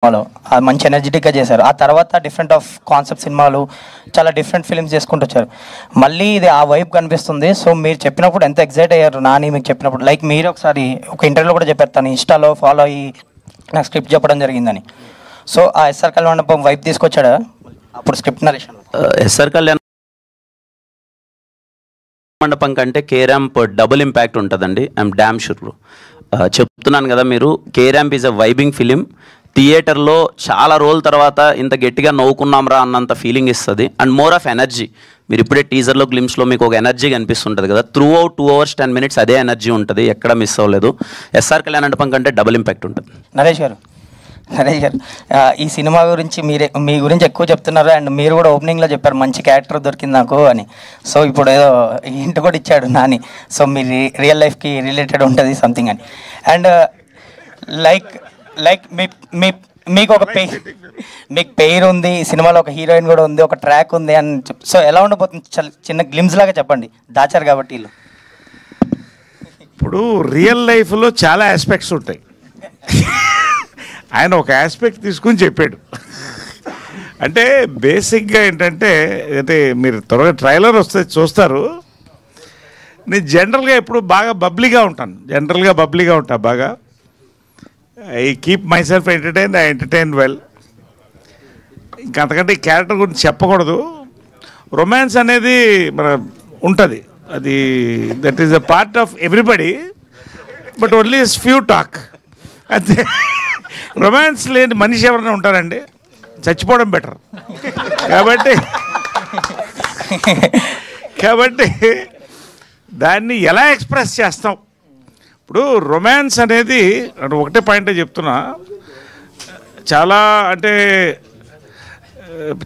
సినిమాలో మంచి ఎనర్జెటిక్గా చేశారు. ఆ తర్వాత డిఫరెంట్ ఆఫ్ కాన్సెప్ట్ సినిమాలు చాలా డిఫరెంట్ ఫిల్మ్స్ చేసుకుంటూ వచ్చారు. మళ్ళీ ఇది ఆ వైబ్ కనిపిస్తుంది. సో మీరు చెప్పినప్పుడు ఎంత ఎగ్జైట్ అయ్యారు నాని మీకు చెప్పినప్పుడు. లైక్ మీరు ఒకసారి ఒక ఇంటర్వ్యూలో కూడా చెప్పారు, తను ఇన్స్టాలో ఫాలో అయ్యి నాకు స్క్రిప్ట్ చెప్పడం జరిగిందని. సో ఆ ఎస్ఆర్ కళ్యాణ మండపం వైబ్ తీసుకొచ్చాడా అప్పుడు స్క్రిప్ట్ నరేషన్? ఎస్ఆర్ కళ్యాణ మండపం కంటే కే ర్యాంప్ డబుల్ ఇంపాక్ట్ ఉంటుందండి. I'm damn sure. చెప్తున్నాను కదా, మీరు K ramp is a vibing film. థియేటర్లో చాలా రోజుల తర్వాత ఇంత గట్టిగా నవ్వుకున్నాంరా అన్నంత ఫీలింగ్ ఇస్తుంది. And more of energy. మీరు ఇప్పుడే టీజర్లో గ్లిమ్స్లో మీకు ఒక ఎనర్జీ కనిపిస్తుంటుంది కదా, త్రూ అవుట్ 2 hours 10 minutes అదే ఎనర్జీ ఉంటుంది, ఎక్కడ మిస్ అవ్వలేదు. ఎస్ఆర్ కళ్యాణ మండపం కంటే డబుల్ ఇంపాక్ట్ ఉంటుంది. నరేష్ గారు ఈ సినిమా గురించి మీ గురించి ఎక్కువ చెప్తున్నారు. అండ్ మీరు కూడా ఓపెనింగ్లో చెప్పారు మంచి క్యారెక్టర్ దొరికింది నాకు అని. సో ఇప్పుడు ఏదో హింట్ కూడా ఇచ్చాడు నాని. సో మీ రియల్ లైఫ్కి రిలేటెడ్ ఉంటుంది సంథింగ్ అని. అండ్ లైక్ మీకు ఒక మీకు పేరు ఉంది, సినిమాలో ఒక హీరోయిన్ కూడా ఉంది, ఒక ట్రాక్ ఉంది అని సో ఎలా ఉండబోతుంది చిన్న గ్లిమ్స్ లాగా చెప్పండి, దాచారు కాబట్టి. ఇప్పుడు రియల్ లైఫ్లో చాలా ఆస్పెక్ట్స్ ఉంటాయి. ఆయన ఒక ఆస్పెక్ట్ తీసుకుని చెప్పాడు. అంటే బేసిక్గా ఏంటంటే, అంటే మీరు త్వరగా ట్రైలర్ వస్తే చూస్తారు. నేను జనరల్గా ఎప్పుడు బాగా బబ్లీగా ఉంటాను. బాగా I keep my self entertain, I entertain well. ఇంకా అంతకంటే ఈ క్యారెక్టర్ గురించి చెప్పకూడదు. రొమాన్స్ అనేది మన ఉంటుంది, అది that is a part of everybody, but only is few talk అంతే. రొమాన్స్ లేని మనిషి ఎవరైనా ఉంటారండి? చచ్చిపోవడం బెటర్. కాబట్టి దాన్ని ఎలా ఎక్స్ప్రెస్ చేస్తాం? ఇప్పుడు రొమాన్స్ అనేది ఒకటే పాయింటే చెప్తున్నా,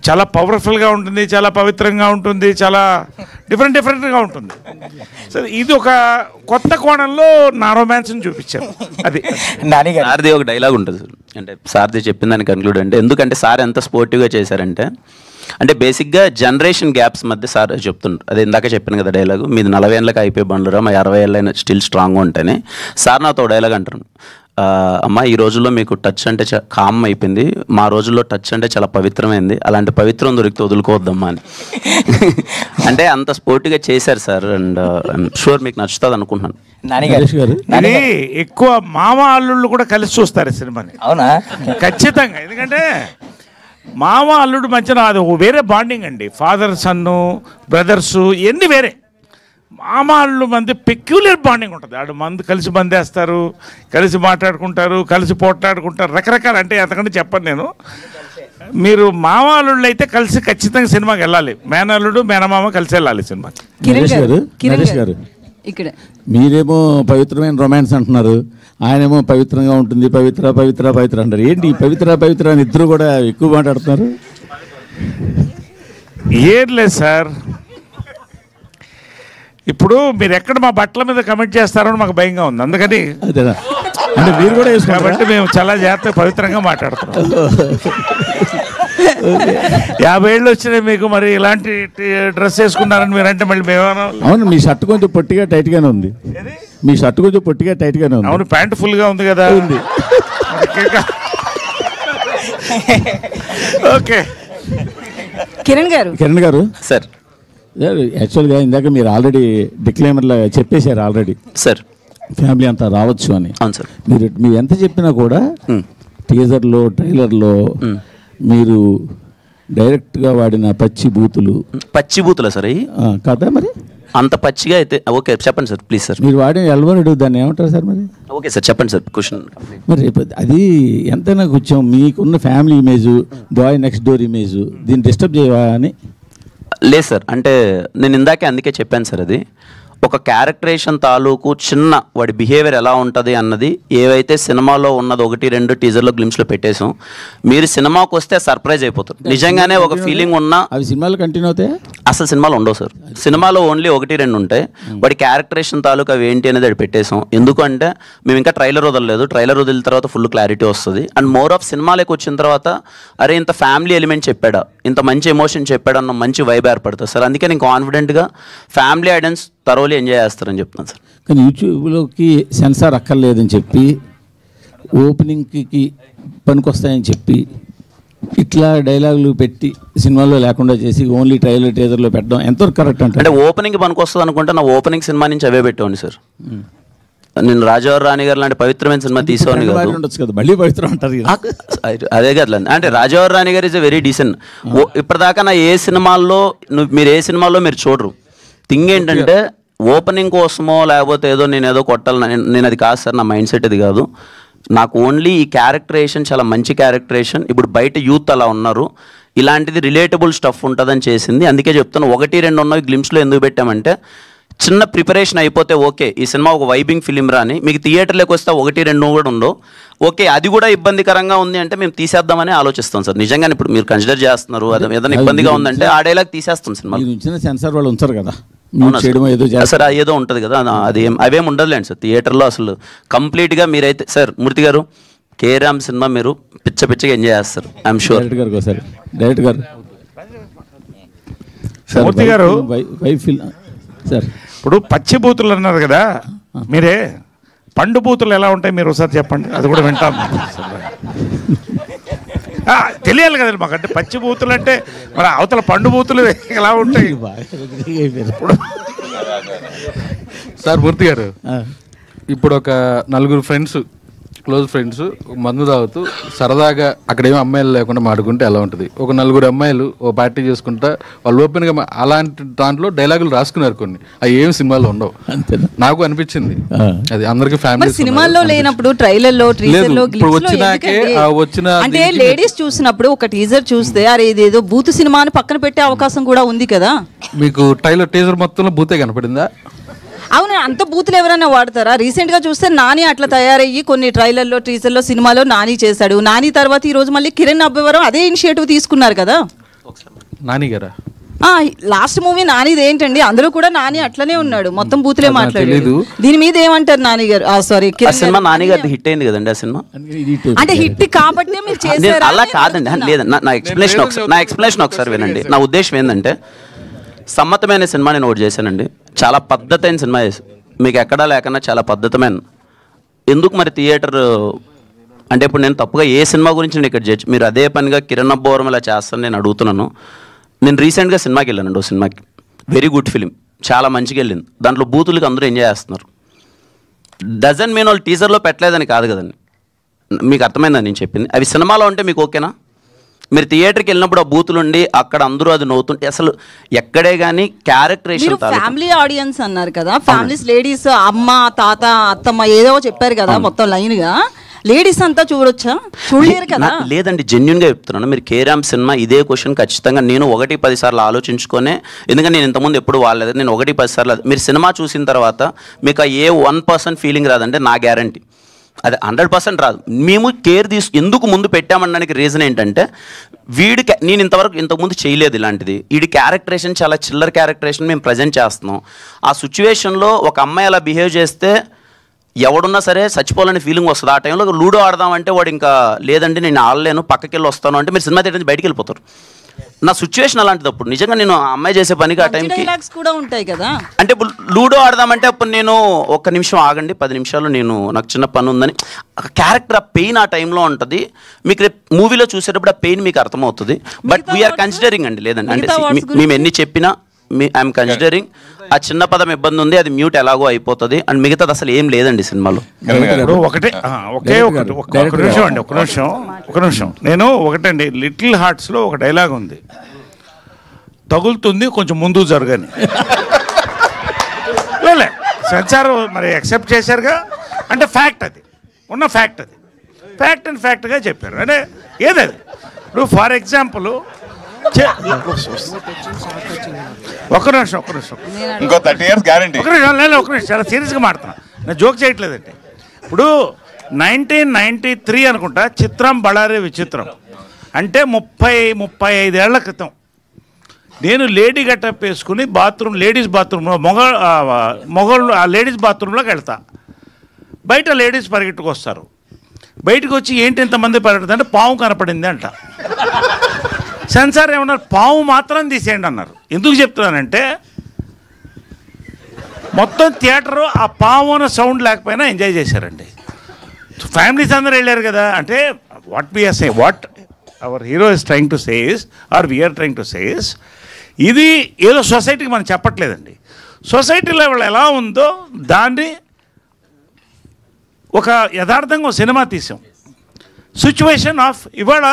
చాలా పవర్ఫుల్గా ఉంటుంది, చాలా పవిత్రంగా ఉంటుంది, చాలా డిఫరెంట్గా ఉంటుంది. సరే, ఇది ఒక కొత్త కోణంలో నా రొమాన్స్ని చూపించాను. అది సార్ది ఒక డైలాగ్ ఉంటుంది సార్, అంటే సార్ది చెప్పిన దాన్ని కన్క్లూడ్ అంటే, ఎందుకంటే సార్ ఎంత స్పోర్టివ్గా చేశారంటే, అంటే బేసిక్గా జనరేషన్ గ్యాప్స్ మధ్య సార్ చెప్తుండ్రు. అదే ఇందాక చెప్పాను కదా డైలాగు, మీది 40 ఏళ్ళకి అయిపోయి బండ్లురా, మా 60 ఏళ్ళైనా స్టిల్ స్ట్రాంగ్గా ఉంటాయని. సార్ నాతో డైలాగ్ అంటారు, అమ్మ ఈ రోజుల్లో మీకు టచ్ అంటే కామ్ అయిపోయింది, మా రోజుల్లో టచ్ అంటే చాలా పవిత్రమైంది, అలాంటి పవిత్రం దొరికితే వదులుకోవద్దమ్మా అని. అంటే అంత స్పోర్టివ్గా చేశారు సార్. అండ్ ఐఎమ్ షూర్ మీకు నచ్చుతుంది అనుకుంటున్నాను. ఇది ఎక్కువ మామ అల్లుళ్ళు కూడా కలిసి చూస్తారు ఈ సినిమాని. అవునా? ఖచ్చితంగా. ఎందుకంటే మామ అల్లుడు మధ్యన అది వేరే బాండింగ్ అండి. ఫాదర్ సన్ను, బ్రదర్సు ఇవన్నీ వేరే. మామ అల్లుడు మంది పెక్యులర్ బాండింగ్ ఉంటుంది. ఆడు కలిసి మందేస్తారు, కలిసి మాట్లాడుకుంటారు, కలిసి పోట్లాడుకుంటారు, రకరకాల. అంటే అంతకంటే చెప్పను నేను. మీరు మామ అల్లుళ్ళు అయితే కలిసి ఖచ్చితంగా సినిమాకి వెళ్ళాలి. మేనల్లుడు మేనమామ కలిసి వెళ్ళాలి సినిమాకి. నరేష్ గారు ఇక్కడ మీరేమో పవిత్రమైన రొమాన్స్ అంటున్నారు, ఆయనేమో పవిత్రంగా ఉంటుంది, పవిత్ర అంటారు. ఏంటి పవిత్ర అని ఇద్దరు కూడా ఎక్కువ మాట్లాడుతున్నారు? ఏం లేదు సార్, ఇప్పుడు మీరు ఎక్కడ మా బట్టల మీద కమెంట్ చేస్తారో మాకు భయంగా ఉంది. అందుకని అదేనా అంటే మీరు కూడా కాబట్టి మేము చాలా జాగ్రత్తగా పవిత్రంగా మాట్లాడుతున్నాం. 50 ఏళ్ళు వచ్చినాయి మీకు, మరి ఇలాంటి డ్రెస్ వేసుకున్నారని మీరంటే మళ్ళీ మేమేమన్నా? అవును, మీ షర్ట్ కొంచెం పొట్టిగా టైట్గానే ఉంది. అవును, ప్యాంటు ఫుల్గా ఉంది కదా. ఉంది. ఓకే. కిరణ్ గారు సార్, యాక్చువల్గా ఇందాక మీరు ఆల్రెడీ డిక్లైమర్లో చెప్పేశారు ఆల్రెడీ సార్, ఫ్యామిలీ అంతా రావచ్చు అని. అవును సార్. మీరు ఎంత చెప్పినా కూడా టీజర్లో ట్రైలర్లో మీరు డైరెక్ట్గా వాడిన పచ్చి బూతులా సార్ కదా? మరి అంత పచ్చిగా అయితే ఓకే, చెప్పండి సార్ ప్లీజ్ సార్. మీరు వాడిన ఎల్వరుడు దాన్ని ఏమంటారు సార్? మరి ఓకే సార్, చెప్పండి సార్ క్వశ్చన్. మరి అది ఎంతైనా కొంచెం మీకున్న family image, boy next door image, దీన్ని డిస్టర్బ్ చేయవా అని? లేదు సార్, అంటే నేను ఇందాకే అందుకే చెప్పాను సార్, అది ఒక క్యారెక్టరేషన్ తాలూకు చిన్న వాడి బిహేవియర్ ఎలా ఉంటుంది అన్నది ఏవైతే సినిమాలో ఉన్నది 1-2 టీజర్లో గ్లిమ్స్లో పెట్టేసాం. మీరు సినిమాకి వస్తే సర్ప్రైజ్ అయిపోతారు. నిజంగానే ఒక ఫీలింగ్ ఉన్నా అవి సినిమాలు కంటిన్యూ అవుతాయి. అసలు సినిమాలు ఉండవు సార్, సినిమాలో ఓన్లీ 1-2 ఉంటాయి. వాడి క్యారెక్టరేషన్ తాలూకు అవి ఏంటి అనేది అది పెట్టేసాం. ఎందుకంటే మేము ఇంకా ట్రైలర్ వదలలేదు, ట్రైలర్ వదిలిన తర్వాత ఫుల్ క్లారిటీ వస్తుంది. అండ్ మోర్ ఆఫ్ సినిమాలకు వచ్చిన తర్వాత అరే ఇంత ఫ్యామిలీ ఎలిమెంట్ చెప్పాడా, ఇంత మంచి ఎమోషన్ చెప్పాడా అన్న మంచి వైబ్ ఏర్పడుతుంది సార్. అందుకే నేను కాన్ఫిడెంట్గా ఫ్యామిలీ ఆడియన్స్ థరోలీ ఎంజాయ్ చేస్తారని చెప్తున్నాను సార్. కానీ యూట్యూబ్లోకి సెన్సార్ అక్కర్లేదని చెప్పి ఓపెనింగ్కి పనికొస్తాయని చెప్పి ఇట్లా డైలాగులు పెట్టి సినిమాలో లేకుండా చేసి ఓన్లీ ట్రైలర్ టీజర్లో పెట్టడం ఎంతవరకు కరెక్ట్ అంటే ఓపెనింగ్ పనికొస్తుంది అనుకుంటే నా ఓపెనింగ్ సినిమా నుంచి అవే పెట్టేవాడిని సార్. నేను రాజావారి రాణి గారు లాంటి పవిత్రమైన సినిమా తీసేవాడిని కాదు. ఉండొచ్చు కదా, మళ్ళీ పవిత్రం అంటారు. అదే కదా అంటే రాజావారి రాణి గారు ఇస్ ఎ వెరీ డీసెంట్. ఇప్పటిదాకా నా ఏ సినిమాల్లో మీరు ఏ సినిమాల్లో మీరు చూడరు. థింగ్ ఏంటంటే ఓపెనింగ్ కోసమో లేకపోతే ఏదో నేను ఏదో కొట్టాలని నేను అది కాదు సార్, నా మైండ్ సెట్ అది కాదు. నాకు ఓన్లీ ఈ క్యారెక్టరేషన్ చాలా మంచి క్యారెక్టరేషన్. ఇప్పుడు బయట యూత్ అలా ఉన్నారు, ఇలాంటిది రిలేటబుల్ స్టఫ్ ఉంటుందని చేసింది. అందుకే చెప్తాను 1-2 ఉన్నవి గ్లిమ్స్లో ఎందుకు పెట్టామంటే చిన్న ప్రిపరేషన్ అయిపోతే ఓకే ఈ సినిమా ఒక వైబింగ్ ఫిలిం రాని మీకు థియేటర్లోకి వస్తే 1-2 కూడా ఉండవు. ఓకే అది కూడా ఇబ్బందికరంగా ఉంది అంటే మేము తీసేద్దామని ఆలోచిస్తాం సార్. నిజంగానే ఇప్పుడు మీరు కన్సిడర్ చేస్తున్నారు అది ఏదైనా ఇబ్బందిగా ఉందంటే ఆ డైలాగ్ తీసేస్తాం సినిమా. సెన్సార్ వాళ్ళు ఉంచారు కదా సార్, ఏదో ఉంటుంది కదా అది అవేం ఉండదులేండి సార్ థియేటర్లో అసలు కంప్లీట్గా. మీరైతే సార్ మూర్తి గారు కేరామ్ సినిమా మీరు పిచ్చగా ఎంజాయ్ చేస్తారు ఐఎమ్ షూర్. డైరెక్టర్ గారు మూర్తి గారు సార్ ఇప్పుడు పచ్చి బూతులు అన్నారు కదా, మీరే పండు బూతులు ఎలా ఉంటాయి మీరు ఒకసారి చెప్పండి, అది కూడా వింటాం. తెలియాలి కదండి మాకు. అంటే పచ్చి బూతులు అంటే మరి అవతల పండు బూతులు ఎలా ఉంటాయి సార్? మూర్తి గారు ఇప్పుడు ఒక 4 ఫ్రెండ్స్ క్లోజ్ ఫ్రెండ్స్ మందు తాగుతూ సరదాగా అక్కడేమో అమ్మాయిలు లేకుండా మాడుకుంటే ఎలా ఉంటుంది? ఒక 4 అమ్మాయిలు ఓ పార్టీ చేసుకుంటా వాళ్ళు ఓపెన్గా అలాంటి దాంట్లో డైలాగులు రాసుకున్నారు కొన్ని, అవి ఏం సినిమాలో ఉండవు. నాకు అనిపించింది అది అందరికి ఫ్యామిలీ సినిమాల్లో లేనప్పుడు ట్రైలర్లో టీజర్లో వచ్చినాకే వచ్చిన అంటే లేడీస్ చూసినప్పుడు ఒక టీజర్ చూస్తే అరే ఇదేదో బూత్ సినిమా అని పక్కన పెట్టే అవకాశం కూడా ఉంది కదా. మీకు ట్రైలర్ టీజర్ మొత్తంలో బూతే కనపడిందా? అవును, అంత బూతులు ఎవరైనా వాడతారా? రీసెంట్ గా చూస్తే నాని అట్లా తయారయ్యి కొన్ని ట్రైలర్లో టీజర్లో సినిమాలో నాని చేశాడు. నాని తర్వాత ఈ రోజు మళ్ళీ కిరణ్ అబ్బవరం అదే ఇనిషియేటివ్ తీసుకున్నారు కదా. నాని గారా? లాస్ట్ మూవీ నానిది ఏంటండి, అందులో కూడా నాని అట్లనే ఉన్నాడు, మొత్తం బూతులే మాట్లాడలేదు. దీని మీద ఏమంటారు నాని గారు? సారీ సినిమా నాని గారి హిట్ అయింది కదండి ఆ సినిమా. అంటే హిట్ కాబట్టి మీరు చేశారు అలా కాదండి. లేదు నా ఎక్స్ప్లెనేషన్ ఒకసారి వినండి. నా ఉద్దేశం ఏంటంటే సమ్మతమైన సినిమా నేను ఒకటి చేశానండి, చాలా పద్ధతైన సినిమా చేసి మీకు ఎక్కడా లేకన్నా చాలా పద్ధతమైన. ఎందుకు మరి థియేటర్ అంటే ఇప్పుడు నేను తప్పుగా ఏ సినిమా గురించి నేను ఇక్కడ చేయొచ్చు, మీరు అదే పనిగా కిరణ్ అబ్బవరం ఇలా చేస్తాను నేను అడుగుతున్నాను. నేను రీసెంట్గా సినిమాకి వెళ్ళానండి, ఓ సినిమాకి వెరీ గుడ్ ఫిలిం, చాలా మంచిగా వెళ్ళింది. దాంట్లో బూతులకి అందరూ ఎంజాయ్ చేస్తున్నారు. డజన్ మీన్ వాళ్ళు టీజర్లో పెట్టలేదని కాదు కదండి, మీకు అర్థమైందని నేను చెప్పింది. అవి సినిమాలో ఉంటే మీకు ఓకేనా? మీరు థియేటర్కి వెళ్ళినప్పుడు ఆ బూతులు ఉండి అక్కడ అందరూ అది నవ్వుతుంటే అసలు ఎక్కడే కానీ క్యారెక్టరేషన్. ఫ్యామిలీ ఆడియన్స్ అన్నారు కదా, ఫ్యామిలీస్ లేడీస్ అమ్మ తాత అత్తమ్మ ఏదో చెప్పారు కదా మొత్తం లైన్ గా, లేడీస్ అంతా చూడొచ్చా? చూడలేరు కదా. లేదండి, జెన్యున్గా చెప్తున్నాను. మీరు కేరామ్ సినిమా ఇదే క్వశ్చన్ ఖచ్చితంగా నేను 1-10 సార్లు ఆలోచించుకొనే, ఎందుకంటే నేను ఇంతకుముందు ఎప్పుడు వాడలేదు. నేను 1-10 సార్లు మీరు సినిమా చూసిన తర్వాత మీకు ఏ 1% ఫీలింగ్ రాదంటే నా గ్యారంటీ అది 100% రాదు. మేము కేర్ ఎందుకు ముందు పెట్టామనడానికి రీజన్ ఏంటంటే నేను ఇంతకుముందు చేయలేదు ఇలాంటిది. వీడి క్యారెక్టరేషన్ చాలా చిల్లర క్యారెక్టరేషన్ మేము ప్రజెంట్ చేస్తున్నాం. ఆ సిచ్యువేషన్లో ఒక అమ్మాయి అలా బిహేవ్ చేస్తే ఎవడున్నా సరే చచ్చిపోవాలని ఫీలింగ్ వస్తుంది. ఆ టైంలో లూడో ఆడదామంటే వాడు ఇంకా లేదండి నేను ఆడలేను పక్కకి వెళ్ళి వస్తాను అంటే మీరు సినిమా థియేటర్ నుంచి బయటికి వెళ్ళిపోతారు. నా సిచ్యువేషన్ అలాంటిది. అప్పుడు నిజంగా నేను ఆ అమ్మాయి చేసే పనికి ఆ టైంకి కూడా ఉంటాయి కదా, అంటే ఇప్పుడు లూడో ఆడదామంటే అప్పుడు నేను 1 నిమిషం ఆగండి 10 నిమిషాలు నాకు చిన్న పని ఉందని క్యారెక్టర్ ఆ పెయిన్ ఆ టైంలో ఉంటుంది. మీకు రేపు మూవీలో చూసేటప్పుడు ఆ పెయిన్ మీకు అర్థమవుతుంది. బట్ వీఆర్ కన్సిడరింగ్ అండి, లేదండి అంటే మేము ఎన్ని చెప్పినా ఐఎమ్ కన్సిడరింగ్ ఆ చిన్న పదం ఇబ్బంది ఉంది, అది మ్యూట్ ఎలాగో అయిపోతుంది అండ్ మిగతాది అసలు ఏం లేదండి సినిమాలో. ఒక నిమిషం నేను ఒకటండి, లిటిల్ హార్ట్స్లో ఒక డైలాగ్ ఉంది, తగులుతుంది కొంచెం ముందు జరగని. సెన్సార్ మరి యాక్సెప్ట్ చేశారుగా, అంటే ఫ్యాక్ట్, అది ఉన్న ఫ్యాక్ట్, అది ఫ్యాక్ట్ అండ్ ఫ్యాక్ట్గా చెప్పారు. అంటే ఏదది ఇప్పుడు ఫర్ ఎగ్జాంపుల్ ఒక నిమిషం ఇంకో 30 years గ్యారంటీ. ఒక నిమిషం చాలా సీరియస్గా మాట్లాడుతున్నా, నేను జోక్ చేయట్లేదండి. ఇప్పుడు 1993 అనుకుంటా చిత్రం బళారే విచిత్రం అంటే 30-35 ఏళ్ల క్రితం నేను లేడీ గెటప్ వేసుకుని లేడీస్ బాత్రూంలో మొగళ్ళు ఆ లేడీస్ బాత్రూంలోకి వెళ్తా. బయట లేడీస్ పరిగెట్టుకు వస్తారు, బయటకు వచ్చి ఏంటి ఇంతమంది పరిగెడుతుంది అంటే పాము కనపడింది అంట. సెన్సార్ ఏమన్నారు, పాము మాత్రం తీసేయండి అన్నారు. ఎందుకు చెప్తున్నానంటే మొత్తం థియేటరు ఆ పాము అనే సౌండ్ లేకపోయినా ఎంజాయ్ చేశారండి. ఫ్యామిలీస్ అందరూ వెళ్ళారు కదా. అంటే what we are say, what our hero is trying to say is, or we are trying to say is, ఇది ఏదో సొసైటీకి మనం చెప్పట్లేదండి. సొసైటీలో వాళ్ళు ఎలా ఉందో దాన్ని ఒక యథార్థంగా ఒక సినిమా తీసాం. సిచ్యువేషన్ ఆఫ్ ఇవాళ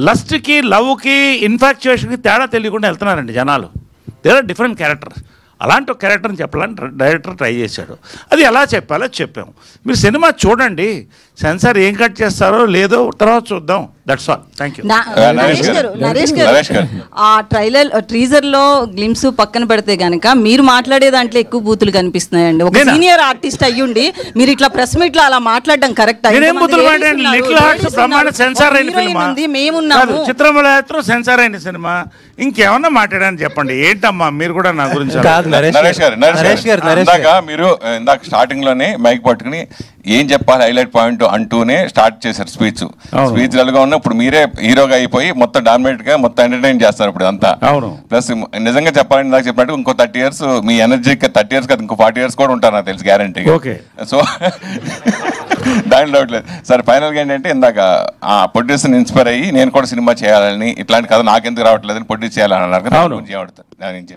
లస్ట్కి, లవ్కి, ఇన్ఫాక్చుయేషన్కి తేడా తెలియకుండా వెళ్తున్నారండి జనాలు. There are different characters. అలాంటి ఒక క్యారెక్టర్ని చెప్పాలని డైరెక్టర్ ట్రై చేశాడు. అది ఎలా చెప్పాలో చెప్పాము. మీరు సినిమా చూడండి, సెన్సార్ ఏం కట్ చేస్తారో లేదో తర్వాత చూద్దాం. That's all. Thank you. Naresh గారు, ఆ ట్రీజర్ లో గ్లిమ్స్ పక్కన పెడితే గనక మీరు మాట్లాడే దాంట్లో ఎక్కువ బూతులు కనిపిస్తున్నాయండి. ఒక సీనియర్ ఆర్టిస్ట్ అయ్యుండి మీరు ఇట్లా ప్రెస్ మీట్ లో అలా మాట్లాడడం కరెక్ట్? సెన్సార్ అయిన సినిమా, చిత్రమలయాత్రం సెన్సార్ అయిన సినిమా, ఇంకేమన్నా మాట్లాడని చెప్పండి. ఏంటమ్మా మీరు కూడా నా గురించి? నరేష్ గారు మీరు ఇందాక స్టార్టింగ్ లోనే మైక్ పట్టుకుని ఏం చెప్పాలి హైలైట్ పాయింట్ అంటూనే స్టార్ట్ చేశారు స్పీచ్. స్పీచ్ గా ఉన్న ఇప్పుడు మీరే హీరోగా అయిపోయి మొత్తం డామినేట్ గా మొత్తం ఎంటర్టైన్ చేస్తారు ఇప్పుడు అంతా. ప్లస్ నిజంగా చెప్పాలని ఇందాక చెప్పినట్టు ఇంకో 30 years మీ ఎనర్జీ 30 years కదా, ఇంకో 40 years కూడా ఉంటారు నాకు తెలుసు గ్యారంటీ. సో దాని డౌట్ లేదు సార్. ఫైనల్ గా ఏంటంటే ఇందాక ప్రొడ్యూసర్ ఇన్స్పైర్ అయ్యి నేను కూడా సినిమా చేయాలని, ఇట్లాంటి కథ నాకెందుకు రావట్లేదని ప్రొడ్యూస్ చేయాలని అన్నారు కదా. దాని నుంచి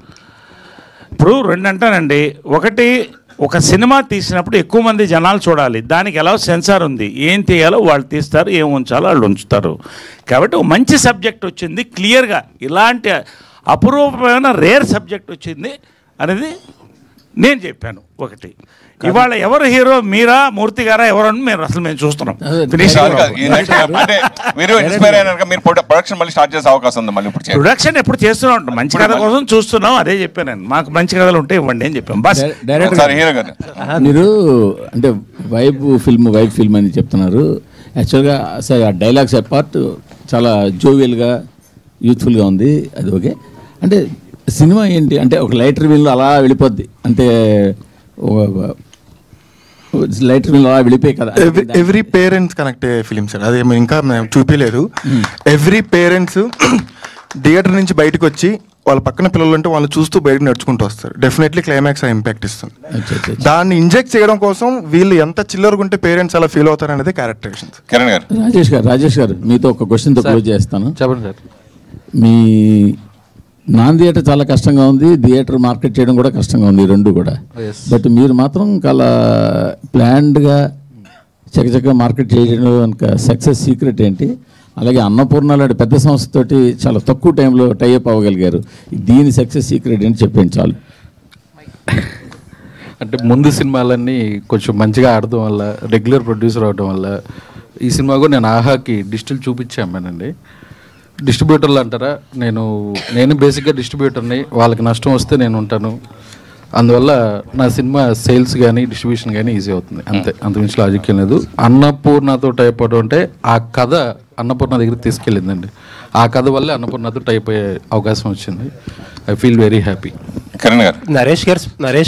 ఇప్పుడు రెండు అంటానండి. ఒకటి, ఒక సినిమా తీసినప్పుడు ఎక్కువ మంది జనాలు చూడాలి. దానికి ఎలా సెన్సార్ ఉంది, ఏం తీయాలో వాళ్ళు తీస్తారు, ఏం ఉంచాలో వాళ్ళు ఉంచుతారు. కాబట్టి ఒక మంచి సబ్జెక్ట్ వచ్చింది, క్లియర్గా ఇలాంటి అపురూపమైన రేర్ సబ్జెక్ట్ వచ్చింది అనేది నేను చెప్పాను. ఒకటి, ఇవాళ ఎవరు హీరో, మీరా మూర్తి గారా ఎవరని మేము చూస్తున్నాం. ప్రొడక్షన్ ఎప్పుడు చేస్తూనే ఉంటాం, మంచి కథ కోసం చూస్తున్నాం. అదే చెప్పాను నేను, మాకు మంచి కథలు ఉంటే ఇవ్వండి అని చెప్పాను. బస్ మీరు అంటే వైబ్ ఫిల్మ్ అని చెప్తున్నారు. యాక్చువల్గా ఆ డైలాగ్స్ అపార్ట్ చాలా జోవియల్గా, యూత్ఫుల్గా ఉంది. అది ఓకే. అంటే సినిమా ఏంటి అంటే ఒక లైటర్ వీల్లో అలా వెళ్ళిపోద్ది, అంటే లైటర్ వీల్ అలా వెళ్ళిపోయి కదా. ఎవ్రీ పేరెంట్స్ కనెక్ట్ అయ్యే ఫిలిం సార్. అది ఇంకా మేము చూపించలేదు. ఎవ్రీ పేరెంట్స్ థియేటర్ నుంచి బయటకు వచ్చి వాళ్ళ పక్కన పిల్లలు ఉంటే వాళ్ళు చూస్తూ బయటకు నడుచుకుంటూ వస్తారు. డెఫినెట్లీ క్లైమాక్స్ ఇంపాక్ట్ ఇస్తుంది. దాన్ని ఇంజెక్ట్ చేయడం కోసం వీళ్ళు ఎంత చిల్లరగా ఉంటే పేరెంట్స్ అలా ఫీల్ అవుతారు అనేది క్యారెక్టరేషన్. రాజేష్ గారు మీతో ఒక క్వశ్చన్తో క్లోజ్ చేస్తాను. చెప్పండి సార్. మీ నాన్ థియేటర్ చాలా కష్టంగా ఉంది, థియేటర్ మార్కెట్ చేయడం కూడా కష్టంగా ఉంది, రెండు కూడా. బట్ మీరు మాత్రం చాలా ప్లాన్డ్గా చక్కచక్కగా మార్కెట్ చేయడం కనుక సక్సెస్ సీక్రెట్ ఏంటి? అలాగే అన్నపూర్ణ లాంటి పెద్ద సంస్థతోటి చాలా తక్కువ టైంలో టైఅప్ అవ్వగలిగారు. దీని సక్సెస్ సీక్రెట్ ఏంటి చెప్పండి చాలు. అంటే ముందు సినిమాలన్నీ కొంచెం మంచిగా ఆడటం వల్ల, రెగ్యులర్ ప్రొడ్యూసర్ అవడం వల్ల ఈ సినిమా కూడా నేను ఆహాకి డిజిటల్ చూపించామేనండి. డిస్ట్రిబ్యూటర్లు అంటారా, నేను బేసిక్గా డిస్ట్రిబ్యూటర్ని. వాళ్ళకి నష్టం వస్తే నేను ఉంటాను. అందువల్ల నా సినిమా సేల్స్ కానీ డిస్ట్రిబ్యూషన్ కానీ ఈజీ అవుతుంది, అంతే. అంతకుమించి లాజిక్ ఏం లేదు. అన్నపూర్ణతో టైప్ అవడం అంటే ఆ కథ అన్నపూర్ణ దగ్గరికి తీసుకెళ్ళిందండి. ఆ కథ వల్లే అన్నపూర్ణతో టైప్ అయ్యే అవకాశం వచ్చింది. I feel very happy. Naresh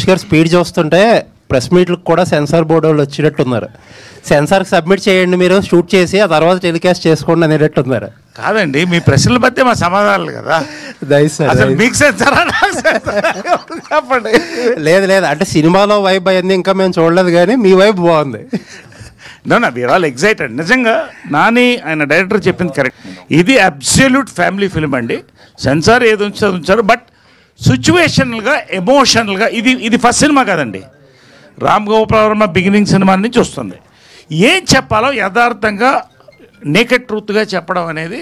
గారు స్పీడ్ చూస్తుంటే ప్రెస్ మీట్లకు కూడా సెన్సార్ బోర్డు వాళ్ళు వచ్చినట్టున్నారు. సెన్సార్కి సబ్మిట్ చేయండి, మీరు షూట్ చేసి ఆ తర్వాత టెలికాస్ట్ చేసుకోండి అనేటట్టున్నారు. కాదండి, మీ ప్రశ్నల మధ్య మా సమాధానాలు కదా. లేదు అంటే సినిమాలో వైబ్ అయింది ఇంకా మేము చూడలేదు, కానీ మీ వైబ్ బాగుంది. We are all excited. నిజంగా నాని ఆయన డైరెక్టర్ చెప్పింది కరెక్ట్. ఇది అబ్సల్యూట్ ఫ్యామిలీ ఫిల్మ్ అండి. సెన్సార్ ఏది ఉంచారు, బట్ సిచ్యువేషనల్గా, ఎమోషనల్గా ఇది ఫస్ట్ సినిమా కాదండి. రామ్ గోపాల్ వర్మ బిగినింగ్ సినిమా నుంచి వస్తుంది. ఏం చెప్పాలో యథార్థంగా నేకెడ్ ట్రూత్గా చెప్పడం అనేది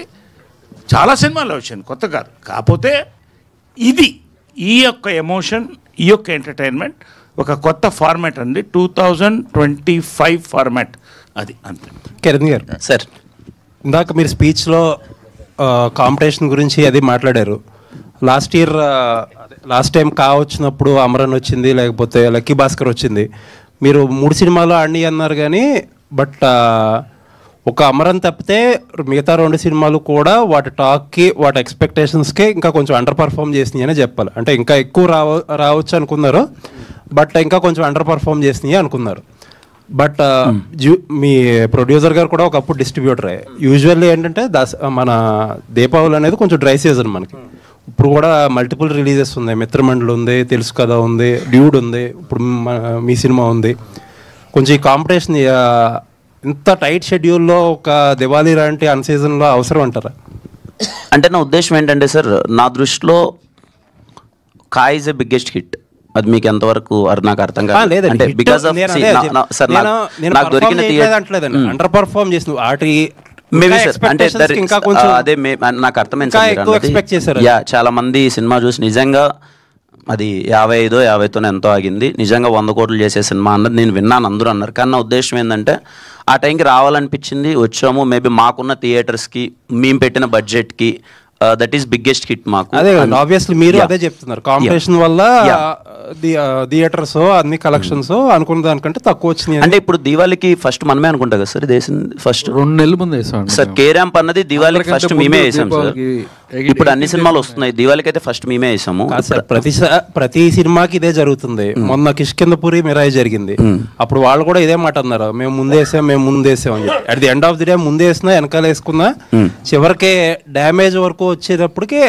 చాలా సినిమాల్లో వచ్చింది, కొత్త కాదు. కాకపోతే ఈ యొక్క ఎమోషన్, ఈ యొక్క ఎంటర్టైన్మెంట్ ఒక కొత్త ఫార్మాట్ అండి. 2025 ఫార్మాట్ అది, అంతే. కిరణ్ గారు సార్, ఇందాక మీరు స్పీచ్లో కాంపిటీషన్ గురించి అది మాట్లాడారు. లాస్ట్ టైం వచ్చినప్పుడు అమరన్ వచ్చింది, లేకపోతే లక్కీ భాస్కర్ వచ్చింది. మీరు 3 సినిమాలు ఆడి అన్నారు, కానీ బట్ ఒక అమరన్ తప్పితే మిగతా 2 సినిమాలు కూడా వాటి టాక్కి, వాటి ఎక్స్పెక్టేషన్స్కి ఇంకా కొంచెం అండర్ పర్ఫామ్ చేసినాయి అనే చెప్పాలి. అంటే ఇంకా ఎక్కువ రావచ్చు అనుకున్నారు, బట్ ఇంకా కొంచెం అండర్ పర్ఫామ్ చేసినాయి అనుకున్నారు. బట్ మీ ప్రొడ్యూసర్ గారు కూడా ఒకప్పుడు డిస్ట్రిబ్యూటరే. యూజువల్లీ ఏంటంటే మన దీపావళి అనేది కొంచెం డ్రై సీజన్ మనకి. ఇప్పుడు కూడా మల్టిపుల్ రిలీజెస్ ఉన్నాయి. మిత్రమండలి ఉంది, తెలుసు కదా ఉంది, డ్యూడ్ ఉంది, ఇప్పుడు మీ సినిమా ఉంది. కొంచెం ఈ కాంపిటీషన్ ఇంత టైట్ షెడ్యూల్లో ఒక దివాళీ లాంటి అన్ సీజన్లో అవసరం అంటారా? అంటే నా ఉద్దేశం ఏంటంటే సార్, నా దృష్టిలో కాయ్ ఇస్ ఎ బిగ్గెస్ట్ హిట్. అది మీకు ఎంతవరకు నాకు అర్థం కాదు. అంటే బికాస్ ఆఫ్ సార్ నాకు దొరికిన అండర్ పర్ఫార్మ్ చేసిన వాటి మేబీ సార్, అంటే అదే నాకు అర్థమైంది సార్. యా, చాలా మంది సినిమా చూసి నిజంగా అది 55-50తోనే ఎంతో ఆగింది, నిజంగా 100 కోట్లు చేసే సినిమా అన్నది నేను విన్నాను, అందరూ అన్నారు. కానీ నా ఉద్దేశం ఏంటంటే ఆ టైంకి రావాలనిపించింది, వచ్చాము. మేబీ మాకున్న థియేటర్స్కి, మేము పెట్టిన బడ్జెట్కి దట్ ఈస్ బిగ్గెస్ట్ హిట్ మాకు. అదే ఆబ్వియస్లీ మీరు అదే చెప్తున్నారు, కాంపిటీషన్ వల్ల థియేటర్స్ అన్ని కలెక్షన్స్ అనుకున్న దానికంటే తక్కువ వచ్చినాయి. అంటే ఇప్పుడు దివాళీకి ఫస్ట్ మనమే అనుకుంటా కదా సార్, ఇది వేసింది ఫస్ట్ 2 నెలల ముందు వేసాం సార్. కేరాంప్ అన్నది దివాళీకి ఫస్ట్ మేమే వేసాం సార్. ఇప్పుడు అన్ని సినిమాలు వస్తున్నాయి, దివాళీకి అయితే ఫస్ట్ మేమే వేసాము. ప్రతి సినిమాకి ఇదే జరుగుతుంది. మొన్న కిష్కిందపురి మిరాయి జరిగింది, అప్పుడు వాళ్ళు కూడా ఇదే మాట అన్నారు, మేము ముందేసాం అని చెప్పి. At the end of the day ముందేసినా వెనకాల వేసుకున్నా చివరికి డ్యామేజ్ వరకు వచ్చేటప్పటికి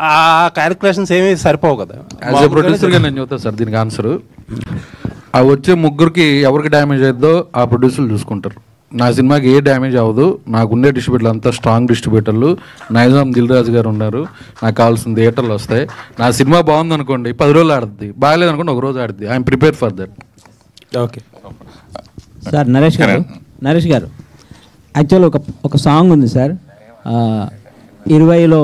ఆ క్యాలిక్యులేషన్స్ ఏమీ సరిపోవు కదా. యాజ్ ఎ ప్రొడ్యూసర్గా నేను చెప్తాను సార్ దీనికి ఆన్సర్. ఆ వచ్చే ముగ్గురికి ఎవరికి డ్యామేజ్ అవుతుందో ఆ ప్రొడ్యూసర్లు చూసుకుంటారు. నా సినిమాకి ఏ డ్యామేజ్ అవ్వదు, నాకుండే డిస్ట్రిబ్యూటర్లు అంతా స్ట్రాంగ్ డిస్ట్రిబ్యూటర్లు. నైజాం దిల్ రాజు గారు ఉన్నారు, నాకు కావాల్సిన థియేటర్లు వస్తాయి. నా సినిమా బాగుందనుకోండి 10 రోజులు ఆడుద్ది, బాగాలేదనుకోండి 1 రోజు ఆడుద్ది. I'm prepare for that. Okay sir. Naresh గారు యాక్చువల్ ఒక సాంగ్ ఉంది సార్, 20లో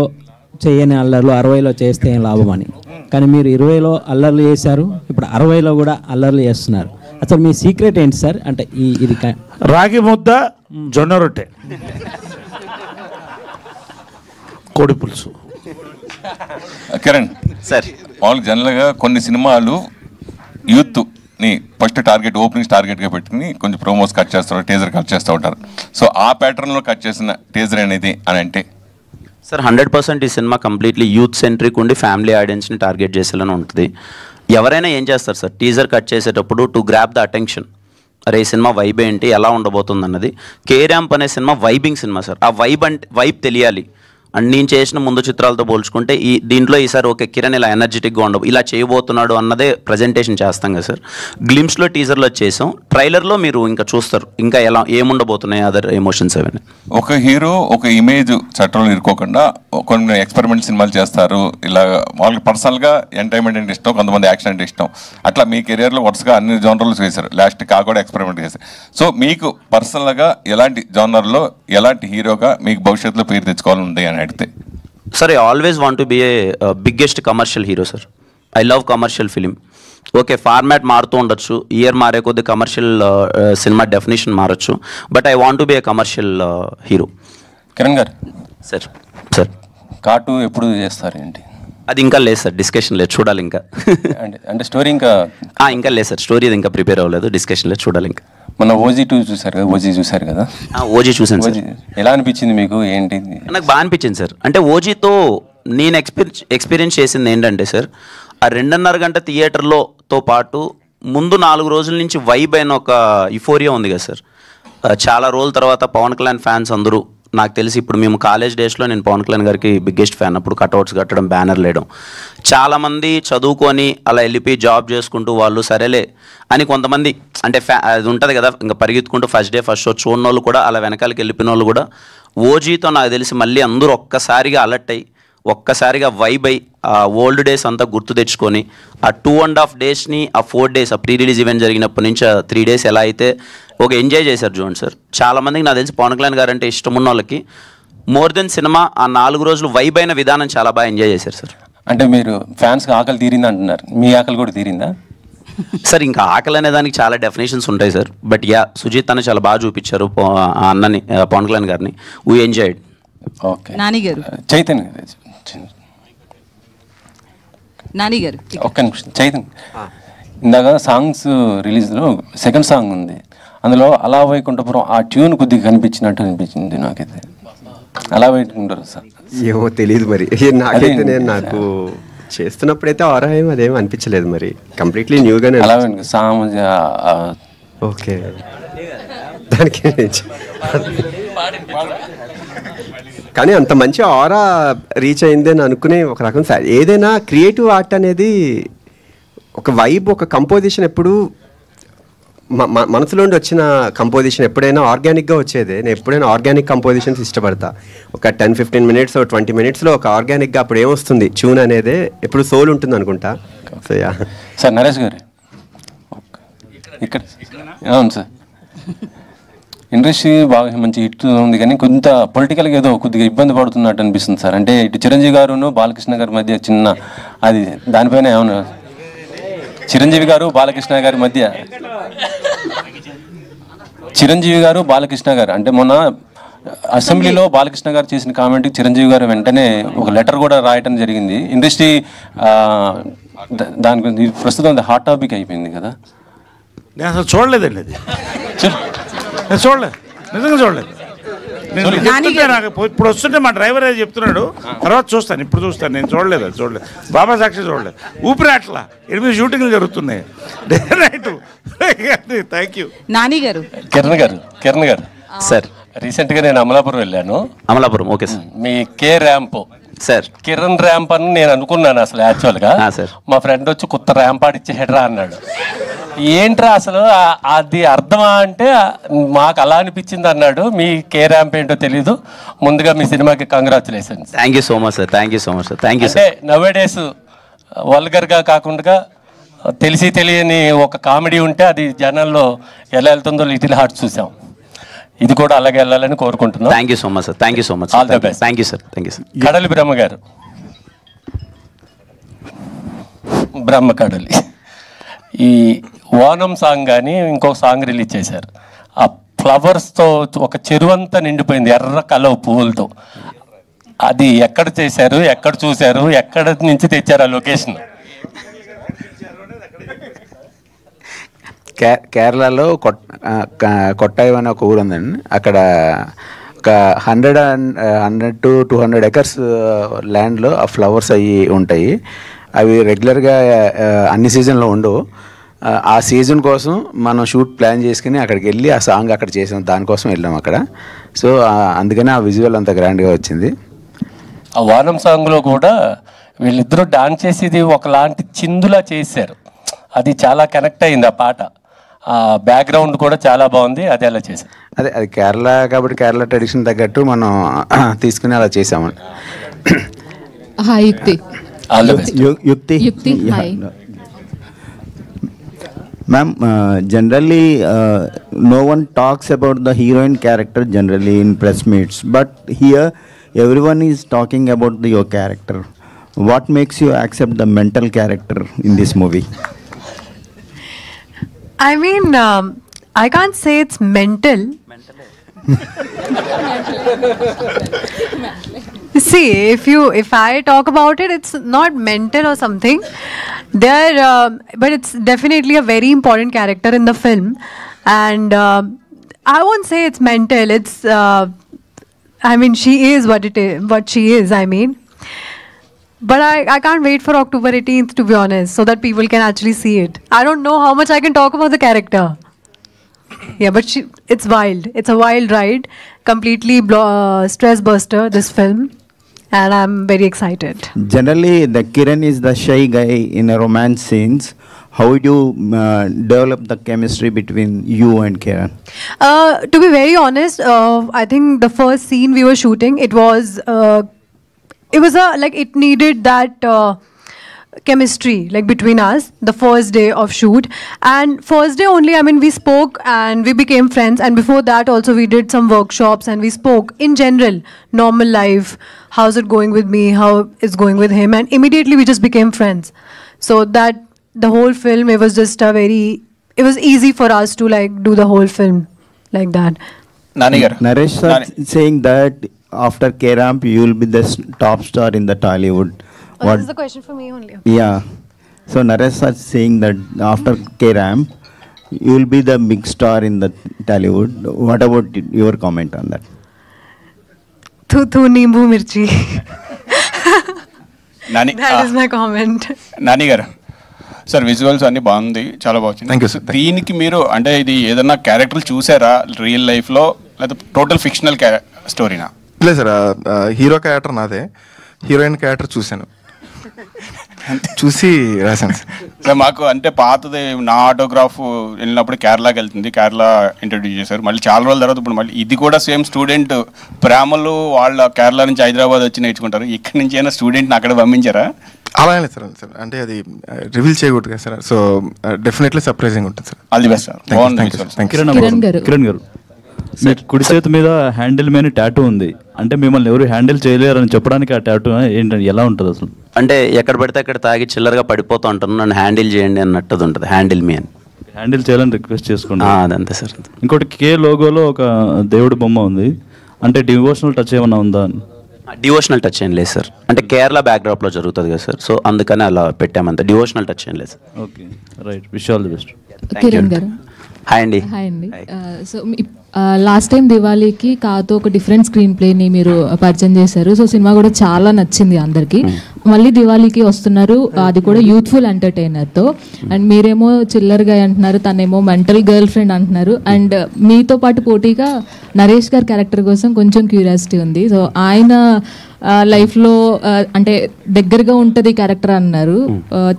చేయని అల్లర్లు 60లో చేస్తే ఏం లాభం అని. కానీ మీరు 20లో అల్లర్లు చేశారు, ఇప్పుడు 60లో కూడా అల్లర్లు చేస్తున్నారు. అసలు మీ సీక్రెట్ ఏంటి సార్? అంటే ఇది రాగి ముద్ద, జొన్న రొట్టె, కోడి పులుసు. కిరణ్ సార్, మామూలుగా జనరల్గా కొన్ని సినిమాలు యూత్ని ఫస్ట్ టార్గెట్, ఓపెనింగ్స్ టార్గెట్గా పెట్టుకుని కొంచెం ప్రోమోస్ కట్ చేస్తారు, టీజర్ కట్ చేస్తూ ఉంటారు. సో ఆ ప్యాటర్న్లో కట్ చేసిన టీజర్ అనేది అని అంటే సార్ 100% ఈ సినిమా కంప్లీట్లీ యూత్ సెంట్రిక్ ఉండి ఫ్యామిలీ ఆడియన్స్ని టార్గెట్ చేసేలానే ఉంటుంది. ఎవరైనా ఏం చేస్తారు సార్, టీజర్ కట్ చేసేటప్పుడు టు గ్రాప్ ద అటెన్షన్, అరే ఈ సినిమా వైబ్ ఏంటి, ఎలా ఉండబోతుంది అన్నది. కేరాంప్ అనే సినిమా వైబింగ్ సినిమా సార్. ఆ వైబ్ తెలియాలి. అండ్ నేను చేసిన ముందు చిత్రాలతో పోల్చుకుంటే దీంట్లో ఈసారి ఓకే కిరణ్ ఇలా ఎనర్జెటిక్గా ఉండవు, ఇలా చేయబోతున్నాడు అన్నదే ప్రజెంటేషన్ చేస్తాం కదా సార్. గ్లిమ్స్లో టీజర్లో చేసాం, ట్రైలర్లో మీరు ఇంకా చూస్తారు ఇంకా ఎలా ఏముండబోతున్నాయి అదర్ ఎమోషన్స్ అవన్నీ. ఒక హీరో ఒక ఇమేజ్ చట్టంలో ఇరుకోకుండా కొన్ని ఎక్స్పెరిమెంట్ సినిమాలు చేస్తారు. ఇలా వాళ్ళకి పర్సనల్గా ఎంటర్టైన్మెంట్ అంటే ఇష్టం, కొంతమంది యాక్షన్ అంటే ఇష్టం. అట్లా మీ కెరియర్లో వరుసగా అన్ని జోనర్లు చేశారు, లాస్ట్ కూడా ఎక్స్పెరిమెంట్ చేశారు. సో మీకు పర్సనల్గా ఎలాంటి జోనర్లో ఎలాంటి హీరోగా మీకు భవిష్యత్తులో పేరు తెచ్చుకోవాలని ఉంది అని అడిగితే? Sir, I always want to be a biggest commercial hero sir. I love commercial film. Okay, format మారుతూ ఉండొచ్చు, ఇయర్ మారే కొద్ది కమర్షియల్ సినిమా డెఫినేషన్ మారచ్చు, but I want to be a commercial hero. Kiran గారు సార్ కార్టు ఎప్పుడు చేస్తారు ఏంటి? అది ఇంకా లేదు సార్, డిస్కషన్ లేదు, చూడాలి ఇంకా. అంటే స్టోరీ ఇంకా లేదు సార్, స్టోరీ ఇంకా ప్రిపేర్ అవ్వలేదు, డిస్కషన్ లేదు, చూడాలి ఇంకా. మన ఓజీ 2 చూసారు కదా, ఓజీ చూసారు కదా? ఓజీ చూసాను సార్. ఎలా అనిపించింది మీకు? ఏంటి? నాకు బాగా అనిపించింది సార్. అంటే ఓజీతో నేను ఎక్స్పీరియన్స్ చేసింది ఏంటంటే సార్, ఆ 2.5 గంట థియేటర్లోతో పాటు ముందు 4 రోజుల నుంచి వైబ్ అయిన ఒక యుఫోరియా ఉంది కదా సార్. చాలా రోజుల తర్వాత పవన్ కళ్యాణ్ ఫ్యాన్స్ అందరూ, నాకు తెలిసి ఇప్పుడు మేము కాలేజ్ డేస్లో నేను పవన్ కళ్యాణ్ గారికి బిగ్గెస్ట్ ఫ్యాన్. అప్పుడు కట్అవుట్స్ కట్టడం, బ్యానర్లు వేయడం, చాలామంది చదువుకొని అలా వెళ్ళిపోయి జాబ్ చేసుకుంటూ వాళ్ళు సరేలే అని కొంతమంది అంటే అది ఉంటుంది కదా, ఇంకా పరిగెత్తుకుంటూ ఫస్ట్ డే ఫస్ట్ షో చూడని వాళ్ళు కూడా అలా వెనకాలకి వెళ్ళిపోయిన వాళ్ళు కూడా ఓజీతో నాకు తెలిసి మళ్ళీ అందరూ ఒక్కసారిగా అలర్ట్ అయ్యి ఒక్కసారిగా వైబ్ అయ్యి ఆ ఓల్డ్ డేస్ అంతా గుర్తు తెచ్చుకొని ఆ 2.5 డేస్ని ఆ 4 డేస్ ఆ ప్రీ రిలీజ్ ఈవెంట్ జరిగినప్పటి నుంచి ఆ 3 డేస్ ఎలా అయితే ఒక ఎంజాయ్ చేశారు చూడండి సార్. చాలామందికి నాకు తెలిసి పవన్ కళ్యాణ్ గారు అంటే ఇష్టం ఉన్న వాళ్ళకి మోర్ దెన్ సినిమా ఆ 4 రోజులు వైబ్ అయిన విధానం చాలా బాగా ఎంజాయ్ చేశారు సార్. అంటే మీరు ఫ్యాన్స్కి ఆకలి తీరింది అంటున్నారు, మీ ఆకలి కూడా తీరిందా సార్? ఇంకా ఆకలి అనే దానికి చాలా డెఫినేషన్స్ ఉంటాయి సార్, బట్ యా సుజిత్ అన్న చాలా బాగా చూపించారు ఆ అన్నని, పవన్ కళ్యాణ్ గారిని. We enjoyed. ఓకే, నాని గారు ఒక్క నిమిషం. చైతన్య, ఇందాక సాంగ్స్ రిలీజ్లో సెకండ్ సాంగ్ ఉంది, అందులో అలా వైకుంఠపురం ఆ ట్యూన్ కొద్దిగా కనిపించినట్టు అనిపించింది నాకైతే. అలా వైకుంఠం సార్ ఏమో తెలియదు మరి నాకైతే. నాకు చేస్తున్నప్పుడైతే ఆరాయం అదేమో అనిపించలేదు, మరి కంప్లీట్లీ న్యూగానే. అలా ఓకే, దానికి కానీ అంత మంచి ఆరా రీచ్ అయింది అని అనుకునే ఒక రకం సార్. ఏదైనా క్రియేటివ్ ఆర్ట్ అనేది ఒక వైబ్, ఒక కంపోజిషన్ ఎప్పుడు మనసులోండి వచ్చిన కంపోజిషన్ ఎప్పుడైనా ఆర్గానిక్గా వచ్చేదే. నేను ఎప్పుడైనా ఆర్గానిక్ కంపోజిషన్స్ ఇష్టపడతా. ఒక 10-15 మినిట్స్ 20 మినిట్స్లో ఒక ఆర్గానిక్గా అప్పుడు ఏమొస్తుంది ట్యూన్ అనేదే ఎప్పుడు సోల్ ఉంటుంది అనుకుంటా. సో యా సార్ నరేష్ గారు ఇక్కడ అవును సార్, ఇండస్ట్రీ బాగా మంచి హిట్ ఉంది కానీ కొంత పొలిటికల్గా ఏదో కొద్దిగా ఇబ్బంది పడుతున్నట్టు అనిపిస్తుంది సార్. అంటే ఇటు చిరంజీవి గారును బాలకృష్ణ గారి మధ్య చిన్న అది దానిపైన ఏమన్నా చిరంజీవి గారు బాలకృష్ణ గారి మధ్య చిరంజీవి గారు బాలకృష్ణ గారు అంటే మొన్న అసెంబ్లీలో బాలకృష్ణ గారు చేసిన కామెంట్కి చిరంజీవి గారు వెంటనే ఒక లెటర్ కూడా రాయటం జరిగింది. ఇండస్ట్రీ దాని గురించి ప్రస్తుతం హాట్ టాపిక్ అయిపోయింది కదా. నేను అసలు చూడలేదండి అది, నేను చూడలేదు, నిజంగా చూడలేదు. నేను చెప్తుంటే నాకు ఇప్పుడు వస్తుంటే మా డ్రైవర్ అది చెప్తున్నాడు, తర్వాత చూస్తాను, ఇప్పుడు చూస్తాను. నేను చూడలేదు, అది చూడలేదు, బాబా సాక్షి చూడలేదు. ఊపిరి అట్లా 8 షూటింగ్లు జరుగుతున్నాయి day night. Thank you. Nani గారు, కిరణ్ గారు సార్, రీసెంట్గా నేను అమలాపురం వెళ్ళాను. Amalapuram okay sir. మీ K ramp sir, Kiran ramp అని నేను అనుకున్నాను అసలు యాక్చువల్గా. మా ఫ్రెండ్ వచ్చి కొత్త ర్యాంప్ ఆడిచ్చేహెడ్రా అన్నాడు. ఏంట్రా అసలు అది అర్థమా అంటే మాకు అలా అనిపించింది అన్నాడు. మీ కే ర్యాంప్ ఏంటో తెలీదు. ముందుగా మీ సినిమాకి congratulations. Thank you so much sir. Thank you so much sir. Thank you sir. అంటే నవేడేస్ వల్గర్గా కాకుండా తెలిసి తెలియని ఒక కామెడీ ఉంటే అది జనాల్లో ఎలా వెళ్తుందో లిటిల్ హార్ట్ చూసాం. ఇది కూడా అలాగే వెళ్ళాలని కోరుకుంటున్నాం. Thank you so much sir. Thank you so much. All the best. Thank you sir. Thank you sir. కడలి బ్రహ్మ గారు, బ్రహ్మ కడలి, ఈ ఓనం సాంగ్ కానీ ఇంకొక సాంగ్ రిలీజ్ చేశారు. ఆ ఫ్లవర్స్తో ఒక చెరువంతా నిండిపోయింది ఎర్ర కలవ పువ్వులతో. అది ఎక్కడ చేశారు, ఎక్కడ చూశారు, ఎక్కడ నుంచి తెచ్చారు ఆ లొకేషన్? కేరళలో కొట్టాయి అనే ఒక ఊరు ఉందండి. అక్కడ ఒక 100 to 200 acres ల్యాండ్లో ఆ ఫ్లవర్స్ అవి ఉంటాయి. అవి రెగ్యులర్గా అన్ని సీజన్లో ఉండవు. ఆ సీజన్ కోసం మనం షూట్ ప్లాన్ చేసుకుని అక్కడికి వెళ్ళి ఆ సాంగ్ అక్కడ చేసాం, దానికోసం వెళ్ళాం అక్కడ. సో అందుకని ఆ విజువల్ అంత గ్రాండ్గా వచ్చింది. ఆ వానం సాంగ్లో కూడా వీళ్ళిద్దరూ డాన్స్ చేసేది ఒకలాంటి చిందులా చేశారు. అది చాలా కనెక్ట్ అయింది ఆ పాట. ఆ బ్యాక్గ్రౌండ్ కూడా చాలా బాగుంది. అది ఎలా చేశారు? అది కేరళ కాబట్టి కేరళ ట్రెడిషన్ తగ్గట్టు మనం తీసుకుని అలా చేసామండి. యుక్తి Ma'am, generally no one talks about the heroine character generally in press meets, but here everyone is talking about your character. What makes you accept the mental character in this movie? I mean, I can't say it's mental. See, if I talk about it, it's not mental or something. But it's definitely a very important character in the film, and I won't say it's mental. It's, I mean, she is what she is. I mean, but I can't wait for October 18th, to be honest, so that people can actually see it. I don't know how much I can talk about the character. Yeah, but it's wild. It's a wild ride, completely stress buster, this film. And I'm very excited. Generally, the Kiran is the shy guy in a romance scenes. How would you develop the chemistry between you and Kiran? To be very honest, I think the first scene we were shooting, it was like it needed that chemistry like between us the first day of shoot, and first day only, I mean, we spoke and we became friends, and before that also we did some workshops and we spoke in general, normal life, how's it going with me, how it's going with him, and immediately we just became friends. So that the whole film, it was just it was easy for us to like do the whole film like that. Naresh sir saying that after K-Ramp you will be the top star in the Tollywood. This is the question for me only. Yeah. So Naresh sir saying that after K-Ramp you will be the big star in the Tollywood. What about your comment on that? Thu Nimbu Mirchi. That is my comment. Nani గారు sir, visuals అన్ని బాగుంది, చాలా బాగుంది. Thank you sir. దీనికి మీరు అంటే ఇది ఏదన్నా క్యారెక్టర్లు చూసారా రియల్ లైఫ్లో, లేదా టోటల్ ఫిక్షనల్ స్టోరీనా? లేదు సార్, హీరో క్యారెక్టర్ నాదే, హీరోయిన్ క్యారెక్టర్ చూశాను. చూసి రాశాను సార్. సార్ మాకు అంటే పాతది నా ఆటోగ్రాఫ్ వెళ్ళినప్పుడు కేరళకి వెళ్తుంది, కేరళ ఇంట్రడ్యూస్ చేశారు. మళ్ళీ చాలా రోజుల తర్వాత ఇప్పుడు మళ్ళీ ఇది కూడా సేమ్ స్టూడెంట్ ప్రేమలు వాళ్ళ కేరళ నుంచి హైదరాబాద్ వచ్చి నేర్చుకుంటారు. ఇక్కడి నుంచి అయినా స్టూడెంట్ని అక్కడ పంపించారా? అలా లేదు సార్, అంటే అది రివీల్ చేయకూడదు కదా సార్. సో డెఫినెట్లీ సర్ప్రైజింగ్ ఉంటుంది sir. All the best sir. Kiran గారు, మీకు కుడి చేతి మీద హ్యాండిల్ మీద టాటూ ఉంది అంటే మిమ్మల్ని ఎవరు హ్యాండిల్ చేయలేరు అని చెప్పడానికి ఆ టాటూ ఏంటంటే ఎలా ఉంటుంది అసలు? అంటే ఎక్కడ పడితే అక్కడ తాగి చిల్లరగా పడిపోతూ ఉంటాను, నన్ను హ్యాండిల్ చేయండి అన్నట్టు ఉంటుంది. హ్యాండిల్ మీ అని హ్యాండిల్ చేయాలని రిక్వెస్ట్ చేసుకోండి. అదంతే సార్. ఇంకోటి కే లోగోలో ఒక దేవుడి బొమ్మ ఉంది, అంటే డివోషనల్ టచ్ ఏమన్నా ఉందా? డివోషనల్ టచ్ ఏం లేదు సార్, అంటే కేరళ బ్యాక్డ్రాప్లో జరుగుతుంది కదా సార్, సో అందుకని అలా పెట్టామంత. డివోషనల్ టచ్ ఏం లేదు sir. Okay, right. Wish all the best. Kiran గారు, హాయ్ అండి. హాయ్ అండి. సో లాస్ట్ టైం దివాళీకి కాతో ఒక డిఫరెంట్ స్క్రీన్ ప్లేని మీరు పరిచయం చేశారు. సో సినిమా కూడా చాలా నచ్చింది అందరికీ. మళ్ళీ దివాళీకి వస్తున్నారు, అది కూడా యూత్ఫుల్ ఎంటర్టైనర్తో. అండ్ మీరేమో చిల్లర్గా అంటున్నారు, తనేమో మెంటల్ గర్ల్ ఫ్రెండ్ అంటున్నారు. అండ్ మీతో పాటు పోటీగా నరేష్ గారి క్యారెక్టర్ కోసం కొంచెం క్యూరియాసిటీ ఉంది. సో ఆయన లైఫ్లో అంటే దగ్గరగా ఉంటుంది క్యారెక్టర్ అన్నారు.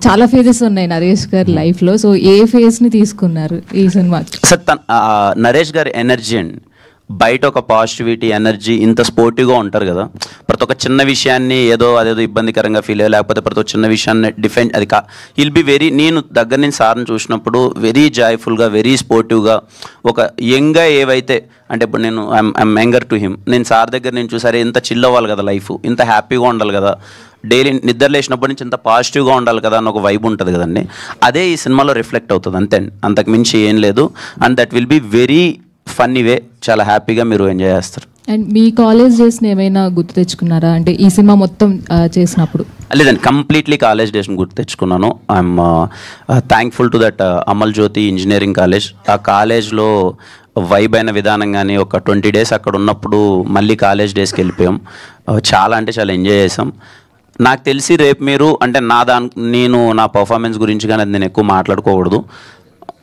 చాలా ఫేజెస్ ఉన్నాయి నరేష్ గారి లైఫ్లో. సో ఏ ఫేజ్ని తీసుకున్నారు ఈ సినిమా? సార్ నరేష్ గారి ఎనర్జీ అండి, బయట ఒక పాజిటివిటీ ఎనర్జీ, ఇంత స్పోర్టివ్గా ఉంటారు కదా. ప్రతి ఒక్క చిన్న విషయాన్ని అదేదో ఇబ్బందికరంగా ఫీల్ అయ్యో, లేకపోతే ప్రతి ఒక్క చిన్న విషయాన్ని డిఫెండ్ అది విల్ బి వెరీ, నేను దగ్గర నుంచి సార్ని చూసినప్పుడు వెరీ జాయ్ఫుల్గా, వెరీ స్పోర్టివ్గా, ఒక యంగ్గా ఏవైతే అంటే ఇప్పుడు నేను ఐఎమ్ యంగర్ టు హిమ్, నేను సార్ దగ్గర నేను చూసారే ఇంత చిల్ అవ్వాలి కదా లైఫ్, ఇంత హ్యాపీగా ఉండాలి కదా, డైలీ నిద్ర లేచినప్పటి నుంచి ఇంత పాజిటివ్గా ఉండాలి కదా అని ఒక వైబ్ ఉంటుంది కదండి. అదే ఈ సినిమాలో రిఫ్లెక్ట్ అవుతుంది అంతే, అంతకు మించి ఏం లేదు. And that will be very funny వే, చాలా హ్యాపీగా మీరు ఎంజాయ్ చేస్తారు. అండ్ మీ కాలేజ్ డేస్ని ఏమైనా గుర్తు తెచ్చుకున్నారా అంటే ఈ సినిమా మొత్తం చేసినప్పుడు? లేదండి, కంప్లీట్లీ కాలేజ్ డేస్ని గుర్తు తెచ్చుకున్నాను. I'm thankful to that Amal Jyothi engineering college. ఆ కాలేజ్లో వైబ్ అయిన విధానం కానీ, ఒక 20 days అక్కడ ఉన్నప్పుడు మళ్ళీ కాలేజ్ డేస్కి వెళ్ళిపోయాం. చాలా అంటే చాలా ఎంజాయ్ చేసాం. నాకు తెలిసి రేపు మీరు అంటే నేను నా పర్ఫార్మెన్స్ గురించి కానీ అది నేను ఎక్కువ మాట్లాడుకోకూడదు.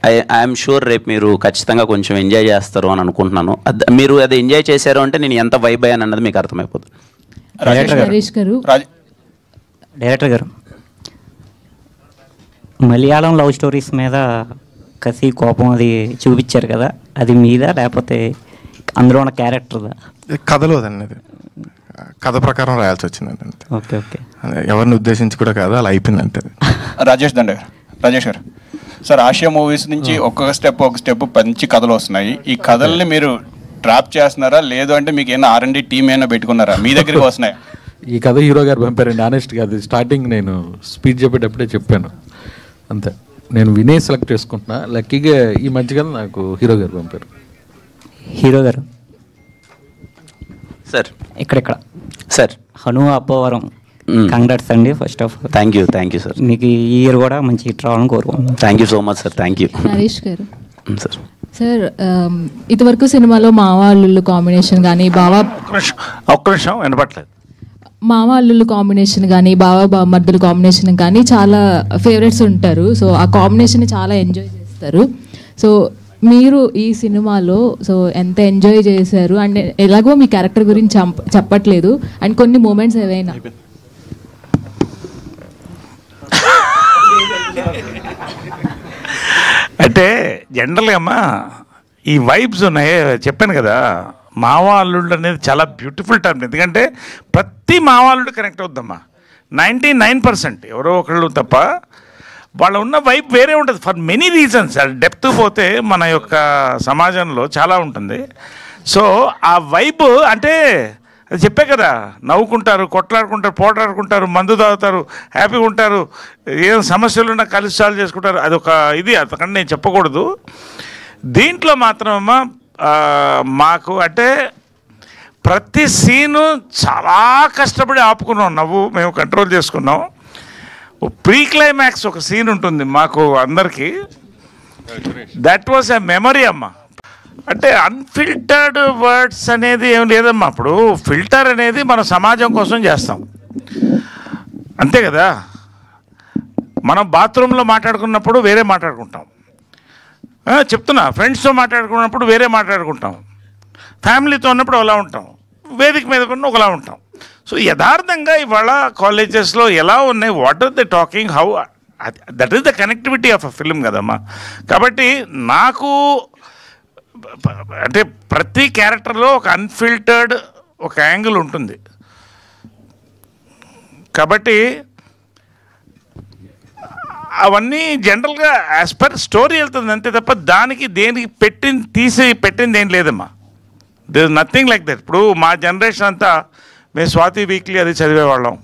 ఐఎమ్ షూర్ రేపు మీరు ఖచ్చితంగా కొంచెం ఎంజాయ్ చేస్తారు అని అనుకుంటున్నాను. మీరు అది ఎంజాయ్ చేశారు అంటే నేను ఎంత వైబ్ అయ్యాను అన్నది మీకు అర్థమైపోతుంది. డైరెక్టర్ గారు, మలయాళం లవ్ స్టోరీస్ మీద కసి కోపం అది చూపించారు కదా, అది మీద లేకపోతే అందులో ఉన్న క్యారెక్టర్దా? కథలో అదన్నది కథ ప్రకారం రాయాల్సి వచ్చిందండి అంతే. ఓకే ఓకే, ఎవరిని ఉద్దేశించి కూడా కాదు, అలా అయిపోయింది అంతే. రాజేష్ గారు సార్, ఆసియా మూవీస్ నుంచి ఒక్కొక్క స్టెప్ మంచి కథలు వస్తున్నాయి. ఈ కథల్ని మీరు ట్రాప్ చేస్తున్నారా, లేదు అంటే మీకు ఏమైనా R&D టీమ్ ఏమైనా పెట్టుకున్నారా, మీ దగ్గరికి వస్తున్నాయి? ఈ కథ హీరో గారు పంపారండి. ఆనెస్ట్గా అది స్టార్టింగ్ నేను స్పీచ్ చెప్పేటప్పుడే చెప్పాను అంతే. నేను వినే సెలెక్ట్ చేసుకుంటున్నా, లక్కీగా ఈ మధ్య కథ నాకు హీరో గారు పంపారు. హీరో గారు సార్, ఇక్కడ సార్ హను అబ్బవరం, కంగ్రాట్స్ అండి first of all. Thank you sir. మీకు ఈ ఇయర్ కూడా మంచి హిట్ రావాలని కోరుకుంటున్నాను. Thank you so much sir. Thank you. Naresh గారు సార్, సార్ ఇంతవరకు సినిమాలో మావా అల్లుళ్ళు కాంబినేషన్ కానీ ఒక్క నిమిషం వినపట్లేదు. మావా అల్లుళ్ళు కాంబినేషన్ కానీ బావమర్దుల కాంబినేషన్ కానీ చాలా ఫేవరెట్స్ ఉంటారు. సో ఆ కాంబినేషన్ చాలా ఎంజాయ్ చేస్తారు. సో మీరు ఈ సినిమాలో సో ఎంత ఎంజాయ్ చేశారు అండ్ ఎలాగో మీ క్యారెక్టర్ గురించి చెప్పట్లేదు అండ్ కొన్ని మూమెంట్స్ ఏవైనా? అంటే జనరల్గా అమ్మా ఈ వైబ్స్ ఉన్నాయి చెప్పాను కదా, మావా అల్లుళ్ళు అనేది చాలా బ్యూటిఫుల్ టర్మ్. ఎందుకంటే ప్రతి మావా అల్లుడు కనెక్ట్ అవుద్దమ్మా. 99% ఎవరో ఒకళ్ళు తప్ప వాళ్ళ ఉన్న వైబ్ వేరే ఉంటుంది ఫర్ మెనీ రీజన్స్. డెప్త్ పోతే మన యొక్క సమాజంలో చాలా ఉంటుంది. సో ఆ వైబ్ అంటే అది చెప్పే కదా, నవ్వుకుంటారు, కొట్లాడుకుంటారు, పోట్లాడుకుంటారు, మందు తాగుతారు, హ్యాపీగా ఉంటారు, ఏం సమస్యలు ఉన్నా కలిసి సాల్వ్ చేసుకుంటారు. అదొక ఇది, అంతకంటే నేను చెప్పకూడదు. దీంట్లో మాత్రమమ్మా మాకు అంటే ప్రతి సీను చాలా కష్టపడి ఆపుకున్నాం, నవ్వు మేము కంట్రోల్ చేసుకున్నాం. ప్రీ క్లైమాక్స్ ఒక సీన్ ఉంటుంది మాకు అందరికీ, దట్ వాజ్ ఎ మెమరీ అమ్మా. అంటే అన్ఫిల్టర్డ్ వర్డ్స్ అనేది ఏం లేదమ్మా. అప్పుడు ఫిల్టర్ అనేది మన సమాజం కోసం చేస్తాం అంతే కదా. మనం బాత్రూంలో మాట్లాడుకున్నప్పుడు వేరే మాట్లాడుకుంటాం, చెప్తున్నా, ఫ్రెండ్స్తో మాట్లాడుకున్నప్పుడు వేరే మాట్లాడుకుంటాం, ఫ్యామిలీతో ఉన్నప్పుడు ఒకలా ఉంటాం, వేదిక మీద కూడా ఒకలా ఉంటాం. సో యథార్థంగా ఇవాళ కాలేజెస్లో ఎలా ఉన్నాయి, what are the talking, how, that is the connectivity of a film కదమ్మా. కాబట్టి నాకు అంటే ప్రతి క్యారెక్టర్లో ఒక అన్ఫిల్టర్డ్ ఒక యాంగిల్ ఉంటుంది. కాబట్టి అవన్నీ జనరల్గా యాజ్ పర్ స్టోరీ వెళ్తుంది అంతే తప్ప దేనికి పెట్టింది ఏం లేదమ్మా. There is nothing like that. ఇప్పుడు మా జనరేషన్ అంతా మేము స్వాతి వీక్లీ అది చదివేవాళ్ళం.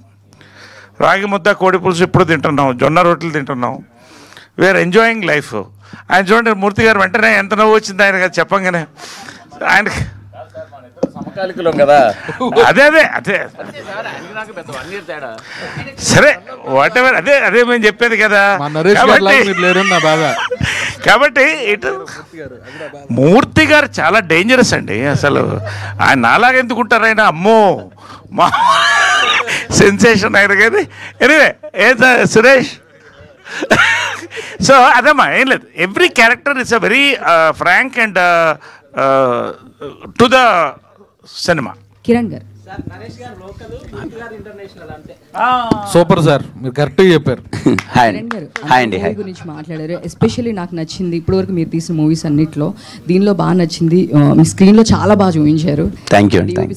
రాగి ముద్ద కోడి పులుసు ఇప్పుడు తింటున్నాం, జొన్న రొట్టెలు తింటున్నాం. We are enjoying life. ఆయన చూడండి మూర్తి గారు వెంటనే ఎంత నవ్వు వచ్చింది ఆయన కదా చెప్పంగానే. ఆయనకి సమకాలికులం కదా. అదే సరే వాట్ ఎవర్, అదే మేము చెప్పేది కదా. కాబట్టి మూర్తి గారు చాలా డేంజరస్ అండి. అసలు ఆయన నాలాగా ఎందుకుంటారు ఆయన, అమ్మో మా సెన్సేషన్ ఆయన కదా. ఎనీవే సురేష్. సో అదమ్మా ఏం లేదు, every character is a very frank and to the cinema. Kiran గారు సూపర్ సార్, మీరు కరెక్ట్గా చెప్పారు. మూవీ గురించి మాట్లాడారు. ఎస్పెషల్లీ నాకు నచ్చింది ఇప్పటివరకు మీరు తీసిన మూవీస్ అన్నిట్లో దీనిలో బాగా నచ్చింది, మీ స్క్రీన్లో చాలా బాగా చూపించారు.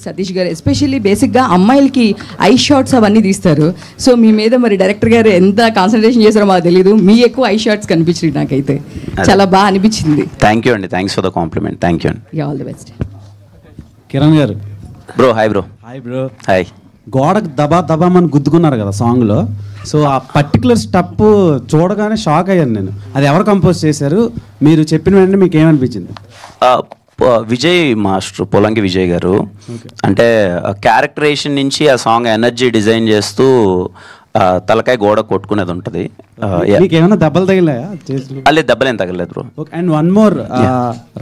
సతీష్ గారు ఎస్పెషల్లీ బేసిక్గా అమ్మాయిలకి ఐ షాట్స్ అవన్నీ తీస్తారు. సో మీ మీద మరి డైరెక్టర్ గారు ఎంత కాన్సన్ట్రేషన్ చేశారో మాకు తెలియదు, మీ ఎక్కువ ఐ షాట్స్ కనిపించింది నాకైతే చాలా బాగా అనిపించింది. థ్యాంక్ యూ అండి, thanks for the compliment. Thank you అండి. All the best. కిరణ్ గారు bro hi. Bro hi bro. Hi. గోడకు దబామని గుద్దుకున్నారు కదా సాంగ్లో. సో ఆ పర్టికులర్ స్టెప్ చూడగానే షాక్ అయ్యాను నేను. అది ఎవరు కంపోజ్ చేశారు, మీరు చెప్పిన వెంటనే మీకు ఏమనిపించింది? విజయ్ మాస్టర్, పొలంకి విజయ్ గారు. అంటే క్యారెక్టరేషన్ నుంచి ఆ సాంగ్ ఎనర్జీ డిజైన్ చేస్తూ తలకాయ గోడ కొట్టుకునేది ఉంటుంది. ఏమైనా దెబ్బలు తగిలాయా? లేదు, దెబ్బలేం తగలేదు బ్రో. అండ్ వన్ మోర్,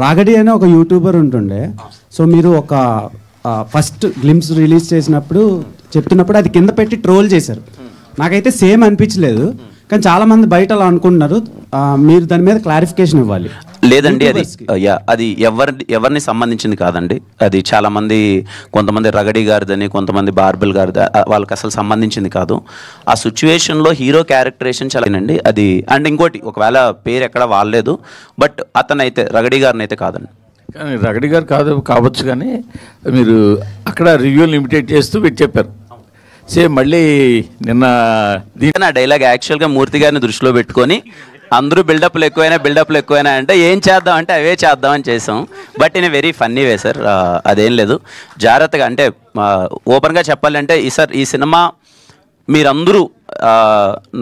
రాగడి అనే ఒక యూట్యూబర్ ఉంటుండే. సో మీరు ఒక ఫస్ట్ గ్లిమ్స్ రిలీజ్ చేసినప్పుడు చెప్తున్నప్పుడు అది కింద పెట్టి ట్రోల్ చేశారు. నాకైతే సేమ్ అనిపించలేదు, కానీ చాలా మంది బయట అలా అనుకుంటున్నారు. మీరు దాని మీద క్లారిఫికేషన్ ఇవ్వాలి. లేదండి, అది ఎవరిని సంబంధించింది కాదండి. అది చాలా మంది, కొంతమంది రగడి గారిదని, కొంతమంది బార్బెల్ గారిది, వాళ్ళకి అసలు సంబంధించింది కాదు. ఆ సిచ్యువేషన్లో హీరో క్యారెక్టరేషన్ చాలానండి అది. అండ్ ఇంకోటి, ఒకవేళ పేరు ఎక్కడ వాడలేదు, బట్ అతనైతే రగడి గారిని అయితే కాదండి. కానీ రగడి గారు కావచ్చు, కానీ మీరు అక్కడ రివ్యూలు ఇమిటేట్ చేస్తూ మీరు చెప్పారు. సేమ్ మళ్ళీ నిన్న నా డైలాగ్ యాక్చువల్గా మూర్తి గారిని దృష్టిలో పెట్టుకొని అందరూ బిల్డప్లు ఎక్కువైనా అంటే ఏం చేద్దాం అంటే అవే చేద్దామని చేసాం. But in very funny way sir. అదేం లేదు, జాగ్రత్తగా అంటే ఓపెన్గా చెప్పాలంటే ఈ సినిమా మీరందరూ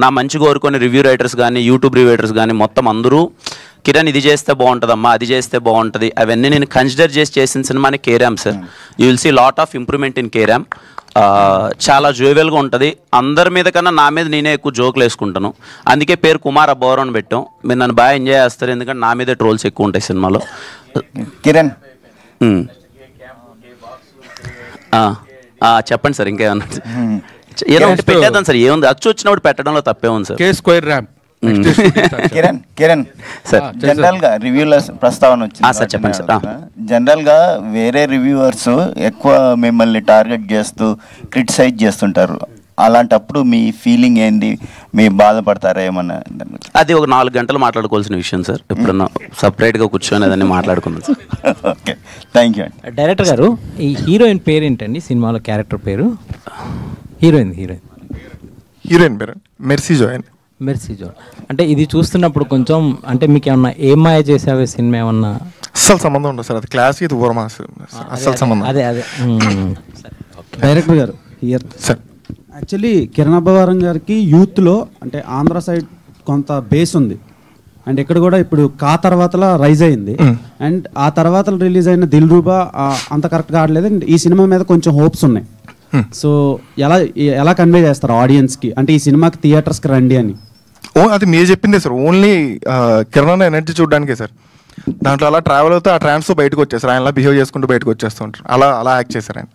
నా మంచి కోరుకొని రివ్యూ రైటర్స్ కానీ, యూట్యూబ్ రివ్యూటర్స్ కానీ మొత్తం అందరూ కిరణ్ ఇది చేస్తే బాగుంటుందమ్మా, అది చేస్తే బాగుంటుంది, అవన్నీ నేను కన్సిడర్ చేసిన సినిమాని కేరామ్ sir. You will see lot of improvement in కేరామ్. చాలా జోవెల్గా ఉంటుంది. అందరి మీద కన్నా నా మీద నేనే ఎక్కువ జోకులు వేసుకుంటాను. అందుకే పేరు కుమార్ అబ్బోరం అని పెట్టాం. మీరు నన్ను బాగా ఎంజాయ్ చేస్తారు, ఎందుకంటే నా మీదే ట్రోల్స్ ఎక్కువ ఉంటాయి సినిమాలో. కిరణ్ చెప్పండి సార్, ఇంకేమన్నా ఏదో ఒకటి పెట్టేద్దాం సార్. ఏముంది, అచ్చు వచ్చినప్పుడు పెట్టడంలో తప్పే ఉంది సార్. కిరణ్ సార్, జనరల్ గా రివ్యూల ప్రస్తావన వచ్చింది సార్. చెప్పండి సార్. జనరల్ గా వేరే రివ్యూవర్స్ ఎక్కువ మిమ్మల్ని టార్గెట్ చేస్తూ క్రిటిసైజ్ చేస్తుంటారు. అలాంటప్పుడు మీ ఫీలింగ్ ఏంది, మీ బాధపడతారా ఏమన్నా? అది ఒక 4 గంటలు మాట్లాడుకోవాల్సిన విషయం సార్. ఎప్పుడన్నా సపరేట్గా కూర్చొని అదని మాట్లాడుకుందాం సార్. ఓకే, థ్యాంక్ యూ అండి. డైరెక్టర్ గారు, ఈ హీరోయిన్ పేరు ఏంటండి సినిమాలో? క్యారెక్టర్ పేరు హీరోయిన్ పేరు మెర్సీ జోయన్. అంటే ఇది చూస్తున్నప్పుడు కొంచెం అంటే మీకు ఏమన్నా ఏం మాయ చేసావే సినిమా ఏమన్నా? అస్సలు సంబంధం ఉండదు సార్, అది క్లాస్ ఇది ఓరమాస్, అస్సలు సంబంధం. అదే డైరెక్టర్ గారు సార్, యాక్చువల్లీ కిరణ్ అబ్బవరం గారికి యూత్లో అంటే ఆంధ్ర సైడ్ కొంత బేస్ ఉంది. అండ్ ఇక్కడ కూడా ఇప్పుడు కా తర్వాతలా రైజ్ అయింది. అండ్ ఆ తర్వాత రిలీజ్ అయిన దిల్ రూబా అంత కరెక్ట్గా ఆడలేదు. అండ్ ఈ సినిమా మీద కొంచెం హోప్స్ ఉన్నాయి. సో ఎలా కన్వే చేస్తారు ఆడియన్స్కి, అంటే ఈ సినిమాకి థియేటర్స్కి రండి అని? అది మీరు చెప్పిందే సార్, ఓన్లీ కిరణ్ ఎనర్జీ చూడడానికే సార్. దాంట్లో అలా ట్రావెల్ అవుతూ ఆ ట్రాన్స్తో బయటకు వచ్చేస్తారు, ఆయనలా బిహేవ్ చేసుకుంటూ బయటకు వచ్చేస్తూ ఉంటారు. అలా యాక్ట్ చేశారు ఆయన.